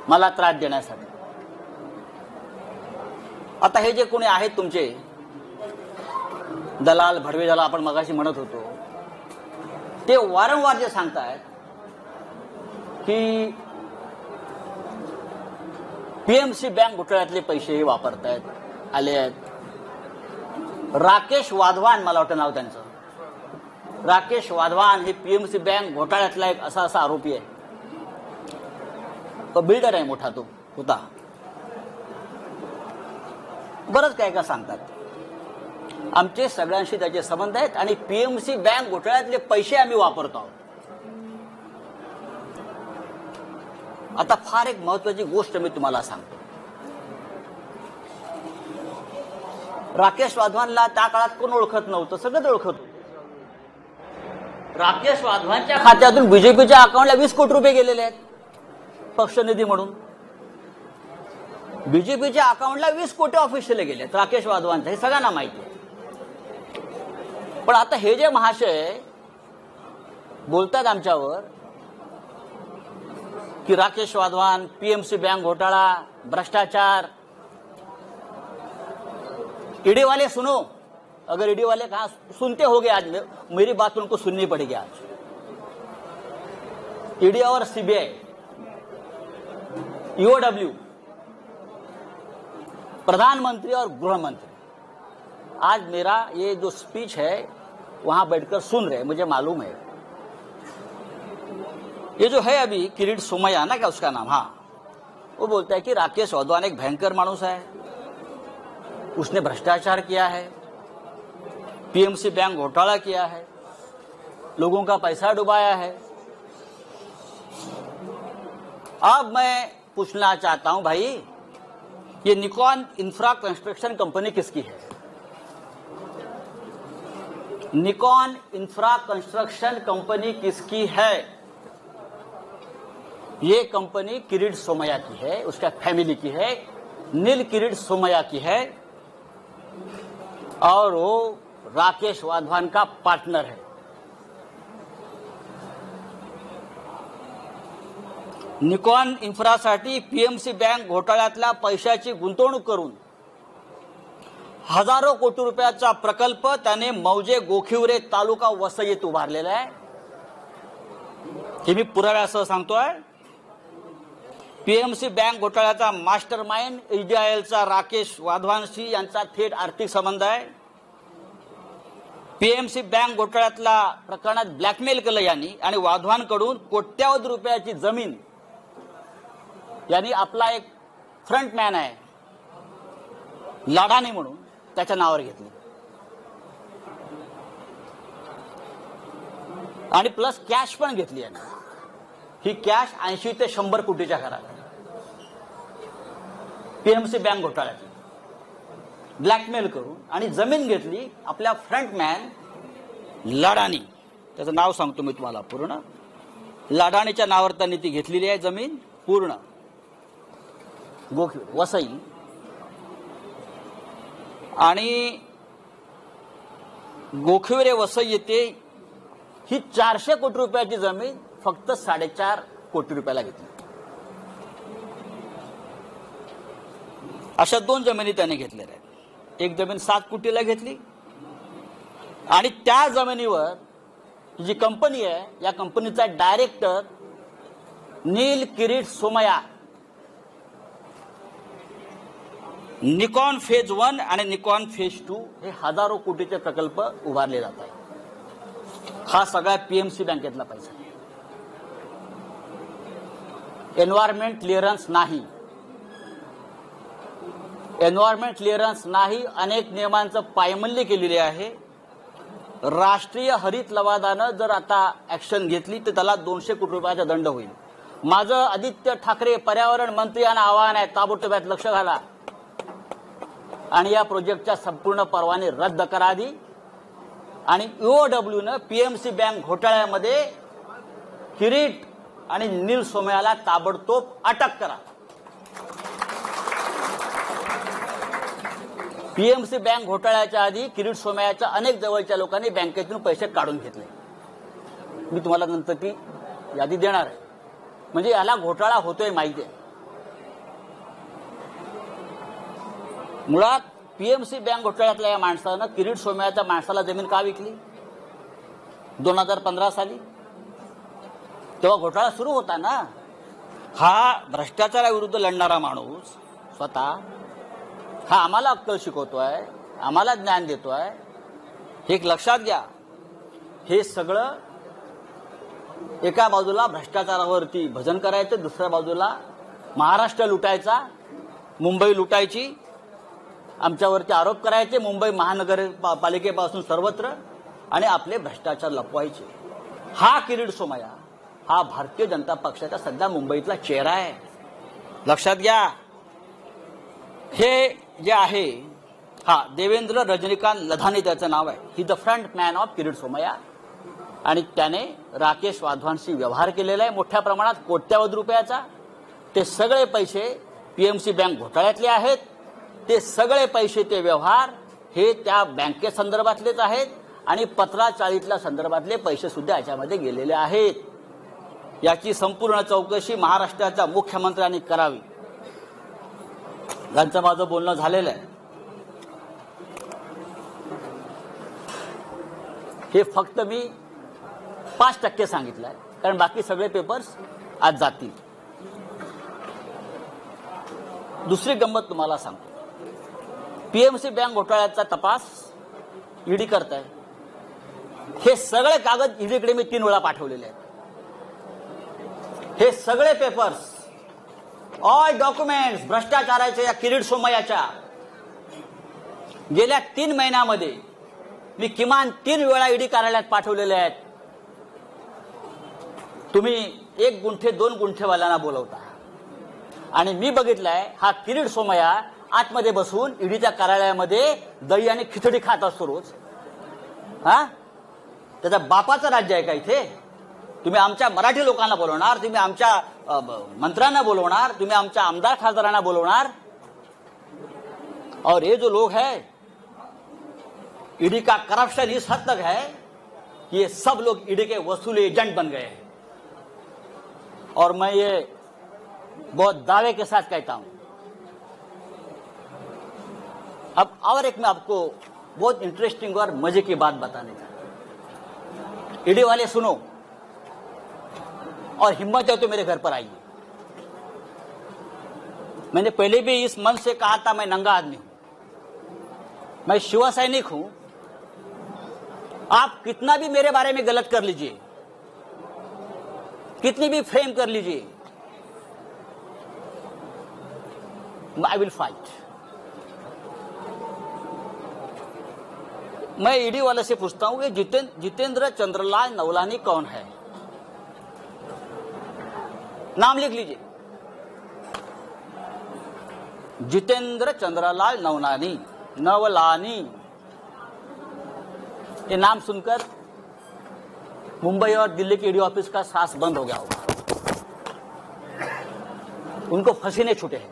मला त्रास देण्यासाठी। आता हे जे कोणी आहेत तुमचे दलाल भडवे, ज्याला आपण मगाशी म्हणत होतो, ते वारंवार जे सांगतायत की पीएमसी बँक घोटाळ्यातले पैसेही वापरतायत आले आहेत. राकेश वाधवान, मला वाटतं नाव त्यांचं, राकेश वाधवान हे पीएमसी बँक घोटाळ्यातला एक असा आरोपी आहे. बिल्डर आहे मोठा तो होता. बरंच काय काय सांगतात. आमचे सगळ्यांशी त्याचे संबंध आहेत आणि पीएमसी बँक घोटाळ्यातले पैसे आम्ही वापरतो आहोत. आता फार एक महत्वाची गोष्ट मी तुम्हाला सांगतो. राकेश वाधवानला त्या काळात कोण ओळखत नव्हतं, सगळंच ओळखत होतं. राकेश वाधवानच्या खात्यातून बीजेपीच्या अकाउंटला 20 कोटी रुपये गेलेले आहेत पक्षनिधी म्हणून. बीजेपीच्या अकाउंटला 20 कोटी ऑफिशियली गेले आहेत राकेश वाधवानचं, हे सगळ्यांना माहिती आहे. पण आता हे जे महाशय बोलतात आमच्यावर कि राकेश वाधवान, पीएमसी बैंक घोटाला, भ्रष्टाचार, ईडी वाले सुनो, अगर ईडी वाले कहा सुनते होगे आज मेरी बात उनको सुननी पड़ेगी. आज ईडी और सीबीआई, ईओडब्ल्यू, प्रधानमंत्री और गृह मंत्री आज मेरा ये जो स्पीच है वहां बैठकर सुन रहे, मुझे मालूम है. ये जो है अभी किरीट सोमैया ना, क्या उसका नाम, हाँ, वो बोलता है कि राकेश वाधवान एक भयंकर मानुस है, उसने भ्रष्टाचार किया है, पीएमसी बैंक घोटाला किया है, लोगों का पैसा डुबाया है. अब मैं पूछना चाहता हूं भाई, ये निकॉन इंफ्रा कंस्ट्रक्शन कंपनी किसकी है? निकॉन इंफ्रा कंस्ट्रक्शन कंपनी किसकी है? ये कंपनी किरीट सोमैया की है, उसका फैमिली की है, नील किरीट सोमैया की है और वो राकेश वाधवान का पार्टनर है. निकॉन इन्फ्रासाठी पीएमसी बँक घोटाळ्यातल्या पैशाची गुंतवणूक करून हजारो कोटी रुपयाचा प्रकल्प त्याने मौजे गोखिवरे तालुका वसईत उभारलेला आहे. हे मी पुराव्यासह सांगतोय. पीएमसी बँक घोटाळ्याचा मास्टर माइंड एचडीआयएलचा राकेश वाधवानशी यांचा थेट आर्थिक संबंध आहे. पीएमसी बँक घोटाळ्यातल्या प्रकरणात ब्लॅकमेल केलं यांनी आणि वाधवानकडून कोट्यावधी रुपयाची जमीन यांनी आपला एक फ्रंटमॅन आहे लाडानी म्हणून त्याच्या नावावर घेतली आणि प्लस कॅश पण घेतली आहे. ही कॅश 80 ते 100 कोटीच्या घरात पीएमसी बँक घोटाळ्यात ब्लॅकमेल करून आणि जमीन घेतली आपल्या फ्रंटमॅन लाडानी, त्याचं नाव सांगतो मी तुम्हाला पूर्ण. लाडानीच्या नावावर त्यांनी ती घेतलेली आहे जमीन पूर्ण गोखिवरे वसई. आणि गोखिवरे वसई येथे ही 400 कोटी रुपयाची जमीन फक्त 4.5 कोटी रुपयाला घेतली. अशा 2 जमिनी त्याने घेतलेल्या आहेत. एक जमीन 7 कोटीला घेतली आणि त्या जमिनीवर जी कंपनी आहे या कंपनीचा डायरेक्टर नील किरीट सोमैया निकॉन फेज 1 आणि निकॉन फेज 2 हे हजारो कोटीचे प्रकल्प उभारले जात आहेत. हा सगळा पीएमसी बँकेतला पैसा. एन्व्हायरमेंट क्लिअरन्स नाही, एन्व्हायरमेंट क्लिअरन्स नाही, अनेक नियमांचं पायमल्ली केलेली आहे. राष्ट्रीय हरित लवादानं जर आता ऍक्शन घेतली तर त्याला 200 कोटी रुपयाचा दंड होईल. माझं आदित्य ठाकरे पर्यावरण मंत्री यांना आवाहन आहे, ताबडतोब यात लक्ष घाला आणि या प्रोजेक्टच्या संपूर्ण परवाने रद्द करा आधी. आणि ईओडब्ल्यूनं पीएमसी बँक घोटाळ्यामध्ये किरीट आणि नील सोमैयाला ताबडतोब अटक करा. पीएमसी बँक घोटाळ्याच्या आधी किरीट सोमैयाच्या अनेक जवळच्या लोकांनी बँकेतून पैसे काढून घेतले. मी तुम्हाला नंतर ती यादी देणार आहे. म्हणजे याला घोटाळा होतोय माहिती आहे. मुळात पीएमसी बँक घोटाळ्यातल्या या माणसानं किरीट सोमैयाच्या माणसाला जमीन का विकली? 2015 साली तेव्हा घोटाळा सुरू होता ना. हा भ्रष्टाचाराविरुद्ध लढणारा माणूस स्वतः हा आम्हाला अक्कल शिकवतोय, आम्हाला ज्ञान देतोय. हे एक लक्षात घ्या. हे सगळं एका बाजूला भ्रष्टाचारावरती भजन करायचं, दुसऱ्या बाजूला महाराष्ट्र लुटायचा, मुंबई लुटायची, आमच्यावरती आरोप करायचे मुंबई महानगरपालिकेपासून सर्वत्र, आणि आपले भ्रष्टाचार लपवायचे. हा किरीट सोमय्या हा भारतीय जनता पक्षाचा सध्या मुंबईतला चेहरा आहे. लक्षात घ्या. हे जे आहे हा देवेंद्र रजनीकांत लधाने त्याचं नाव आहे. He the front man of Kirit Somaiya. आणि त्याने राकेश वाधवांशी व्यवहार केलेला आहे मोठ्या प्रमाणात, कोट्यावधी रुपयाचा. ते सगळे पैसे पीएमसी बँक घोटाळ्यातले आहेत. ते सगळे पैसे, ते व्यवहार हे त्या बँकेसंदर्भातलेच आहेत आणि 1540 संदर्भातले पैसे सुद्धा याच्यामध्ये गेलेले आहेत. याची संपूर्ण चौकशी महाराष्ट्राच्या मुख्यमंत्र्यांनी करावी. यांचं माझं बोलणं झालेलं आहे. हे फक्त मी 5% सांगितलं आहे, कारण बाकी सगळे पेपर्स आज जातील. दुसरी गंमत तुम्हाला सांगतो. पीएमसी बँक घोटाळ्याचा तपास ईडी करत आहे. हे सगळे कागद ईडीकडे मी 3 वेळा पाठवलेले आहेत. हे सगळे पेपर्स, ऑल डॉक्युमेंट्स भ्रष्टाचाराच्या या किरीट सोमय्याच्या गेल्या 3 महिन्यामध्ये मी किमान 3 वेळा ईडी कार्यालयात पाठवलेले आहेत. तुम्ही 1 गुंठे 2 गुंठेवाल्यांना बोलवता आणि मी बघितलंय हा किरीट सोमय्या आतमध्ये बसून ईडीच्या कार्यालयामध्ये दही आणि खिचडी खात असतो रोज. हा, त्याच्या बापाचं राज्य आहे का इथे? तुम्ही आमच्या मराठी लोकांना बोलवणार, तुम्ही आमच्या मंत्र्यांना बोलवणार, तुम्ही आमच्या आमदार खासदारांना बोलवणार. और ये जो लोग हैं, ईडी का करप्शन इस हद तक है कि ये सब लोग ईडी के वसूली एजेंट बन गए हैं. और मैं ये बहुत दावे के साथ कहता हूं. अब और एक मैं आपको बहुत इंटरेस्टिंग और मजे की बात बताने का. ईडी वाले सुनो और हिम्मत है तो मेरे घर पर आइए. मैंने पहले भी इस मंच से कहा था मैं नंगा आदमी हूं, मैं शिव सैनिक हूं. आप कितना भी मेरे बारे में गलत कर लीजिए, कितनी भी फ्रेम कर लीजिए, आई विल फाइट. मैं ईडी वाले से पूछता हूं कि जितेंद्र चंद्रलाल नवलानी कौन है? नाम लिख लीजिए. जितेंद्र चंद्रलाल नवलानी. ये नाम सुनकर मुंबई और दिल्ली के ईडी ऑफिस का सांस बंद हो गया होगा. उनको पसीने छूटे हैं.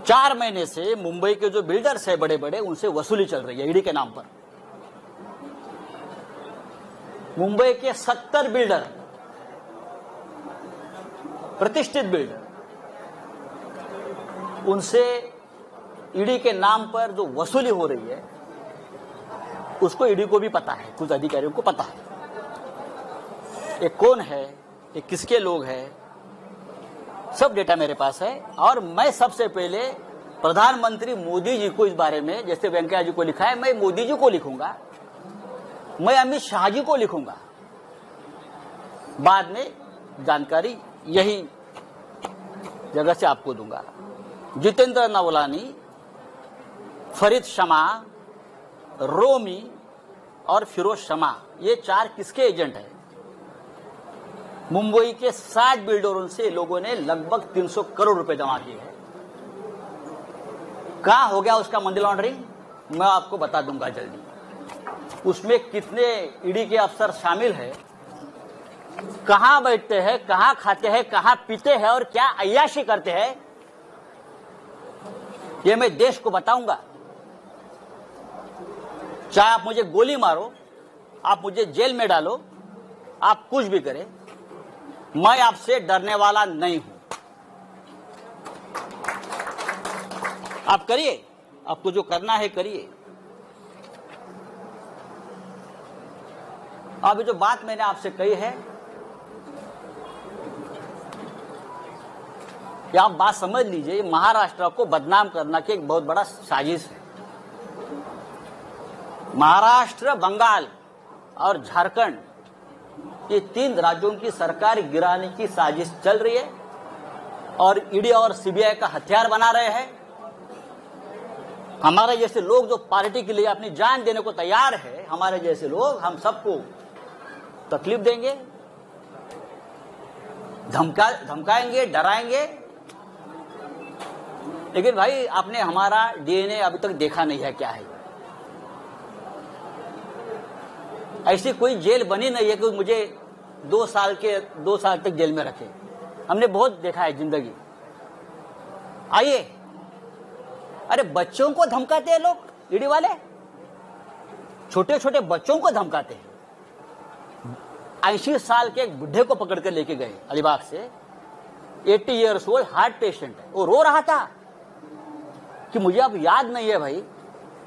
चार महीने से मुंबई के जो बिल्डर्स है बड़े बड़े, उनसे वसूली चल रही है ईडी के नाम पर. मुंबई के 70 बिल्डर, प्रतिष्ठित बिल्डर, उनसे ईडी के नाम पर जो वसूली हो रही है उसको ईडी को भी पता है, कुछ अधिकारियों को पता है. ये कौन है, ये किसके लोग हैं, सब डेटा मेरे पास है. और मैं सबसे पहले प्रधानमंत्री मोदी जी को इस बारे में, जैसे वेंकैया जी को लिखा है, मैं मोदी जी को लिखूंगा, मैं अमित शाह जी को लिखूंगा. बाद में जानकारी यही जगह से आपको दूंगा. जितेंद्र नवलानी, फरीद शमा, रोमी और फिरोज शमा, ये 4 किसके एजेंट हैं? मुंबई के 60 बिल्डरों से लोगों ने लगभग 300 करोड़ रुपए जमा किए हैं. कहां हो गया उसका मनी लॉन्ड्रिंग, मैं आपको बता दूंगा जल्दी. उसमें कितने ईडी के अफसर शामिल हैं, कहां बैठते हैं, कहां खाते हैं, कहां पीते हैं और क्या अय्याशी करते हैं, ये मैं देश को बताऊंगा. चाहे आप मुझे गोली मारो, आप मुझे जेल में डालो, आप कुछ भी करें, मैं आपसे डरने वाला नहीं हूं. आप करिए, आपको जो करना है करिए. अब जो बात मैंने आपसे कही है, ये आप बात समझ लीजिए, ये महाराष्ट्र को बदनाम करना की एक बहुत बड़ा साजिश है। महाराष्ट्र, बंगाल और झारखंड, ये 3 राज्यों की सरकार गिराने की साजिश चल रही है और ईडी और सीबीआई का हथियार बना रहे हैं। हमारे जैसे लोग जो पार्टी के लिए अपनी जान देने को तैयार है, हमारे जैसे लोग, हम सबको तकलीफ देंगे, धमकाएंगे, डराएंगे। लेकिन भाई आपने हमारा डीएनए अभी तक देखा नहीं है क्या है। ऐसी कोई जेल बनी नहीं है कि मुझे 2 साल तक जेल में रखे। हमने बहुत देखा है जिंदगी। आइए, अरे बच्चों को धमकाते हैं लोग, ईडी वाले छोटे छोटे बच्चों को धमकाते हैं। 80 साल के एक बुढ़े को पकड़ कर लेके गए अलीबाग से, 80 ईयर्स ओल्ड हार्ट पेशेंट है। वो रो रहा था कि मुझे अब याद नहीं है भाई,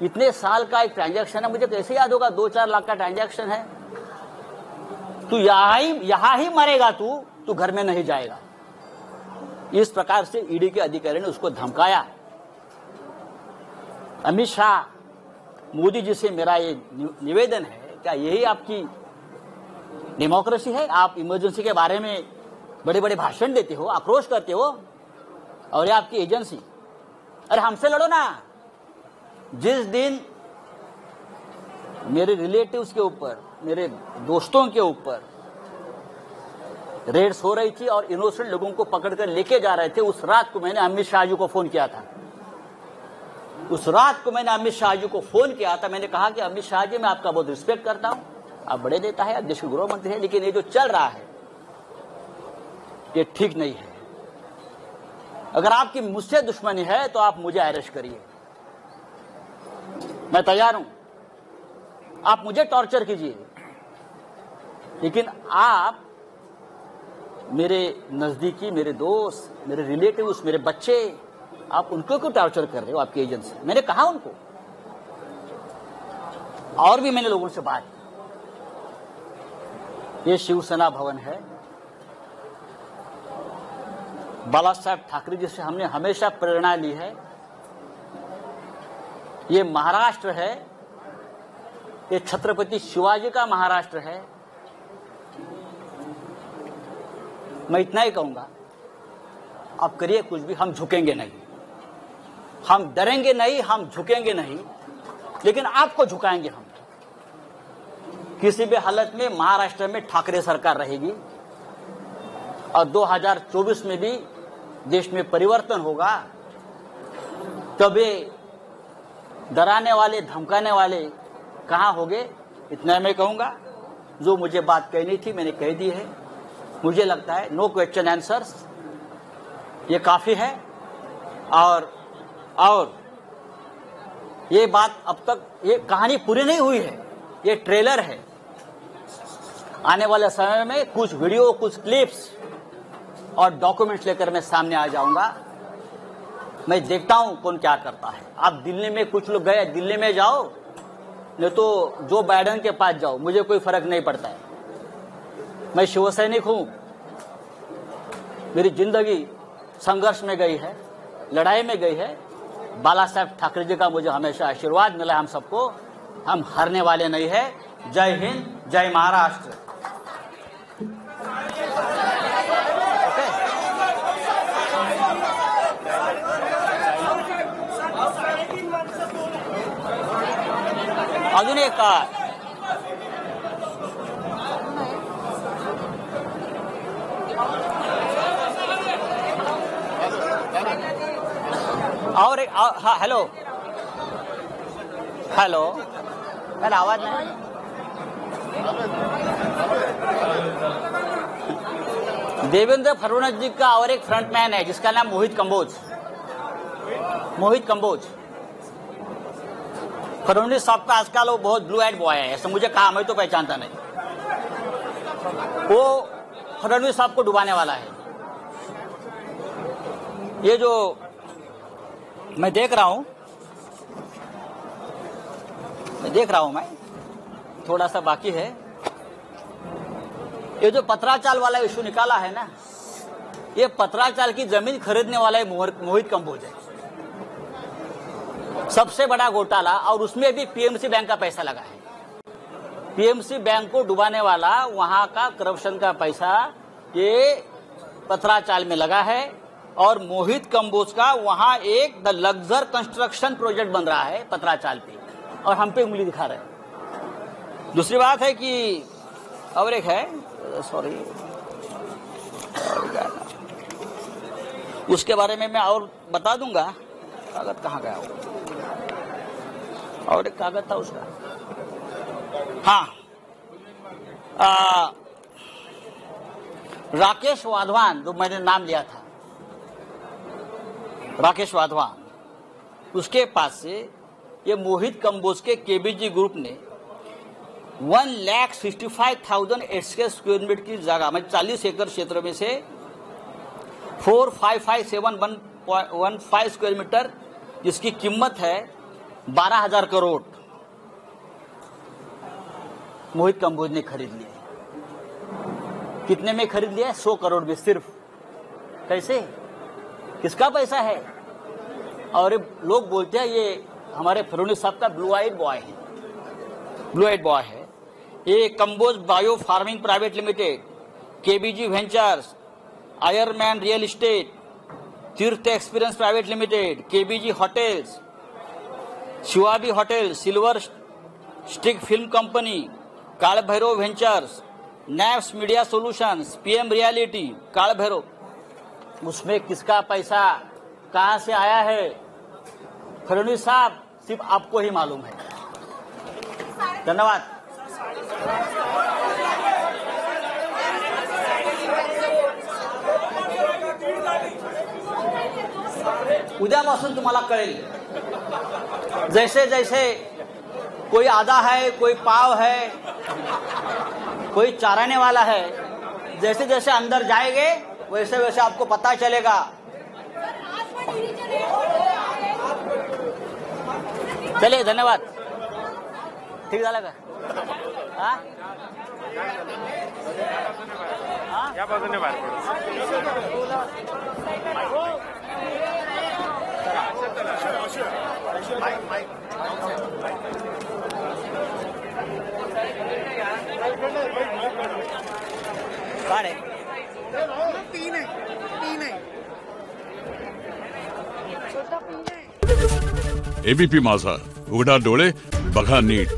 इतने साल का एक ट्रांजैक्शन है, मुझे कैसे याद होगा? 2-4 लाख का ट्रांजैक्शन है। तू यहां ही मरेगा, तू घर में नहीं जाएगा। इस प्रकार से ईडी के अधिकारी ने उसको धमकाया। अमित शाह, मोदी जी से मेरा ये निवेदन है, क्या यही आपकी डेमोक्रेसी है? आप इमरजेंसी के बारे में बड़े बड़े भाषण देते हो, आक्रोश करते हो, और ये आपकी एजेंसी। अरे हमसे लड़ो ना। जिस दिन मेरे रिलेटिव्स के ऊपर, मेरे दोस्तों के ऊपर रेड्स हो रही थी और इनोसेंट लोगों को पकड़कर लेके जा रहे थे, उस रात को मैंने अमित शाह जी को फोन किया था। मैंने कहा कि अमित शाह जी, मैं आपका बहुत रिस्पेक्ट करता हूं, आप बड़े नेता है, आप देश के गृह मंत्री हैं, लेकिन ये जो चल रहा है ये ठीक नहीं है। अगर आपकी मुझसे दुश्मनी है तो आप मुझे अरेस्ट करिए, मैं तैयार हूं। आप मुझे टॉर्चर कीजिए, लेकिन आप मेरे नजदीकी, मेरे दोस्त, मेरे रिलेटिव्स, मेरे बच्चे, आप उनको क्यों टॉर्चर कर रहे हो? आपकी एजेंसी। मैंने कहा उनको, और भी मैंने लोगों से बात की। ये शिवसेना भवन है, बाला साहेब ठाकरे जी से हमने हमेशा प्रेरणा ली है। ये महाराष्ट्र है, ये छत्रपति शिवाजी का महाराष्ट्र है। मैं इतना ही कहूंगा, आप करिए कुछ भी, हम झुकेंगे नहीं, हम डरेंगे नहीं, हम झुकेंगे नहीं, लेकिन आपको झुकाएंगे हम। किसी भी हालत में महाराष्ट्र में ठाकरे सरकार रहेगी और 2024 में भी देश में परिवर्तन होगा। तब ये डराने वाले, धमकाने वाले कहां होंगे? इतना मैं कहूंगा। जो मुझे बात कहनी थी मैंने कह दी है। मुझे लगता है नो क्वेश्चन आंसर्स, ये काफी है। और ये बात अब तक, ये कहानी पूरी नहीं हुई है, ये ट्रेलर है। आने वाले समय में कुछ वीडियो, कुछ क्लिप्स और डॉक्यूमेंट्स लेकर मैं सामने आ जाऊंगा। मैं देखता हूं कौन क्या करता है। आप दिल्ली में, कुछ लोग गए, दिल्ली में जाओ, नहीं तो जो बाइडेन के पास जाओ, मुझे कोई फर्क नहीं पड़ता है। मैं शिवसैनिक हूं, मेरी जिंदगी संघर्ष में गई है, लड़ाई में गई है। बाला साहेब ठाकरे जी का मुझे हमेशा आशीर्वाद मिला, हम सबको, हम हारने वाले नहीं है। जय हिंद, जय महाराष्ट्र। अजून एक और हाँ, हेलो हेलो, मेरा आवाज नहीं। देवेंद्र फडणवीस जी का और एक फ्रंटमैन है जिसका नाम मोहित कंबोज। फडणवीस साहब का आजकल वो बहुत ब्लू आइड बॉय है, ऐसा मुझे कहा, मैं तो पहचानता नहीं। वो फडणवीस साहब को डुबाने वाला है। ये जो मैं देख रहा हूं, मैं थोड़ा सा बाकी है। ये जो पत्राचाल वाला इशू निकाला है ना, ये पत्राचाल की जमीन खरीदने वाला मोहित कंबोज है, सबसे बड़ा घोटाला। और उसमें भी पीएमसी बैंक का पैसा लगा है। पीएमसी बैंक को डुबाने वाला वहां का करप्शन का पैसा ये पत्राचाल में लगा है। और मोहित कंबोज का वहां एक द लग्जर कंस्ट्रक्शन प्रोजेक्ट बन रहा है पत्राचाल पे, और हम पे उंगली दिखा रहे हैं। दूसरी बात है कि और एक है, सॉरी, उसके बारे में मैं और बता दूंगा। कागज कहाँ गया वो? और एक कागज था उसका, हाँ, राकेश वाधवान, जो मैंने नाम लिया था, राकेश वाधवान, उसके पास से ये मोहित कंबोज के केबीजी ग्रुप ने 1,65,000 स्क्वायर मीटर की जगह, मतलब 40 एकड़ क्षेत्र में से 4557115 स्क्वायर मीटर, जिसकी कीमत है 12,000 करोड़, मोहित कंबोज ने खरीद लिया। कितने में खरीद लिया? 100 करोड़ में सिर्फ। कैसे? किसका पैसा है? और लोग बोलते हैं ये हमारे फडणवीस साहब का ब्लू आइड बॉय है, ब्लू आइड बॉय है। ये Kamboj bio farming private limited, KBG ventures, Airman real estate, Tirth experience private limited, KBG hotels, शिवाबी hotel, silver stick film company, Kaal Bhairav ventures, Naps media solutions, PM reality, Kaal Bhairav, उसमें किसका पैसा कहां से आया है फडणवीस साहब, सिर्फ आपको ही मालूम है। धन्यवाद। उद्यापासून तुम्हाला कळेल, जैसे जैसे कोई आधा है, कोई पाव है, कोई चाराने वाला है, जैसे जैसे अंदर जाएंगे वैसे वैसे आपको पता चलेगा। चलिए, धन्यवाद। ठीक झालं का? हाँ? हाँ? या बाजूने बाहेर पडू. काढे. तीन आहे. एबीपी माझा, उघडा डोळे बघा नीट.